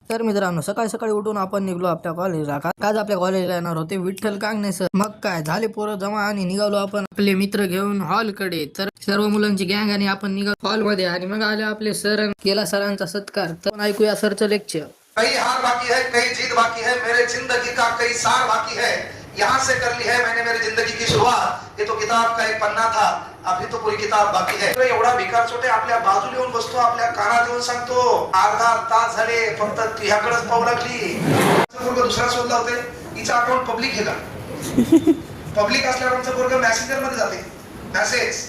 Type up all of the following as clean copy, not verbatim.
तर मित्रांनो सकाळी सकाळी उठून आपण निघलो आपल्या कॉलेजला. आज आपल्या कॉलेजला येणार होते विठ्ठल कांगणे सर. मग काय झाले पोरं जमा आणि निघालो आपण आपले मित्र घेऊन हॉलकडे. तर सर्व मुलांची गँग आणि आपण निघालो हॉलमध्ये आणि मग आले आपले सर. केला सरांचा सत्कार. तर ऐकूया सरचं लेक्चर. कई हार बाकी है, कई जीत बाकी है, मेरे जिंदगी का कई सार बाकी है. यहाँ से कर ली है मैंने मेरी जिंदगी की शुरुआत. ये तो किताब का एक पन्ना था, अभी तो पूरी किताब बाकी है. एवढा भिकार छोटे आपल्या बाजूला येऊन बसतो, आपल्या कानात येऊन सांगतो अर्धा तास झाले फक्त तुझ्याकडेच पाहू लागली. दुसरा शोधला होते, हिचा अकाउंट पब्लिक आहे का? पब्लिक असल्यावर आमचं पोरग मॅसेंजर मध्ये जाते मॅसेज.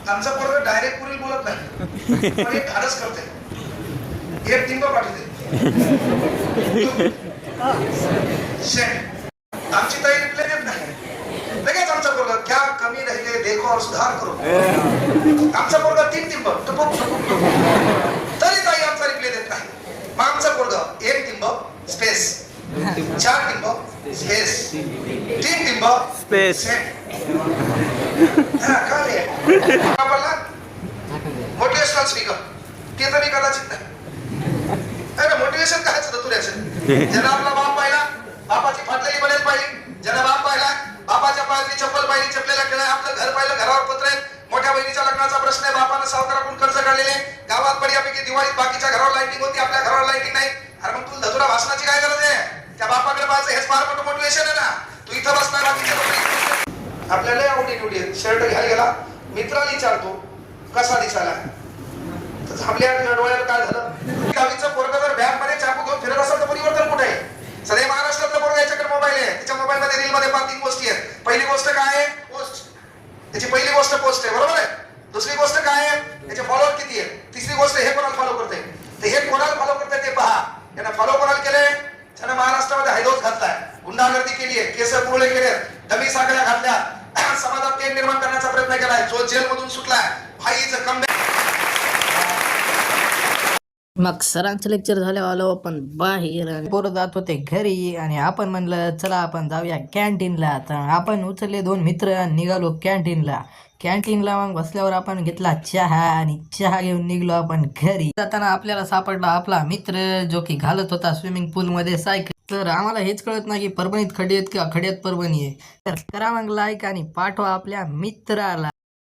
आमचं पोरग डायरेक्ट पुढील बोलत नाही, पण एक धाडस करते, एक टिंब पाठवते. आमची ताई रिप्लाय देत नाही, लगेच आमचा पोरगा क्या कमी राहिले देखो और सुधार करो. आमचा पोरगा 3 टिंब तरी ताई आमचा रिप्लाय देत नाही. मग आमचा पोरगा 1 टिंब स्पेस, 4 टिंब स्पेस, 3 टिंब स्पेस. मोटिवेशनल स्पीकर ते तरी कदाचित नाही. मोटिवेशन काय असतं तुझ्याचं? ज्याला आपला बाप पाहिला बापाची फाटलेली बनेल पाहिली, ज्याला बाप पाहिला बापाच्या पायातली चप्पल पाहिली, चपलेला खेळा. आपलं घर पाहिलं, घरावर पत्र आहे. मोठ्या बहिणीच्या लग्नाचा प्रश्न आहे, बापानं सावकाराकडून कर्ज काढलेले. गावात बऱ्यापैकी दिवाळीत बाकीच्या घरावर लाइटिंग होती, आपल्या घरावर लाइटिंग नाही. अरे मग तुला धतुरा भाषणाची काय गरज आहे? त्या बापाकडे पाहायचं, हेच फार मोठं मोटिवेशन आहे ना. तू इथं बसणार, बाकीच्या आपल्याला आवडी निवडी शर्ट घ्यायला गेला, मित्राला विचारतो कसा दिसायला. आपल्या डोळ्याला काय झालं? गावीचं पोरग जर बॅग मध्ये चाकू घेऊन फिरत असेल तर परिवर्तन कुठे आहे? सध्या महाराष्ट्रातलं पोरग याच्याकडे मोबाईल आहे, त्याच्या मोबाईल मध्ये रील मध्ये 5-3 गोष्टी आहेत. पहिली गोष्ट काय आहे? पोस्ट. त्याची पहिली गोष्ट पोस्ट आहे, बरोबर आहे. दुसरी गोष्ट काय आहे? त्याचे फॉलोअर किती आहे. तिसरी गोष्ट हे कोणाला फॉलो करते, तर हे कोणाला फॉलो करते ते पहा. त्यांना फॉलो कोणाला केले? त्यानं महाराष्ट्रामध्ये हैदोस घातलाय, गुंडागर्दी केली आहे, केस पुरळे केले, डमी साखळ्या घातल्या, समाजात तेढ निर्माण करण्याचा प्रयत्न केलाय. जो जेल मधून सुटलाय भाईचं कम. मग सरांचं लेक्चर झाल्यावर आलो आपण बाहेर. पोरं जात होते घरी आणि आपण म्हणलं चला आपण जाऊया कॅन्टीनला. तर आपण उचलले 2 मित्र आणि निघालो कॅन्टीनला. मग बसल्यावर आपण घेतला चहा आणि चहा घेऊन निघलो आपण घरी. जाताना आपल्याला सापडला आपला मित्र जो की घालत होता स्विमिंग पूल मध्ये सायकल. तर आम्हाला हेच कळत नाही की परभणीत खडी आहेत किंवा खड्यात परभणी आहे. तर करा मग लाईक आणि पाठवा आपल्या मित्राला.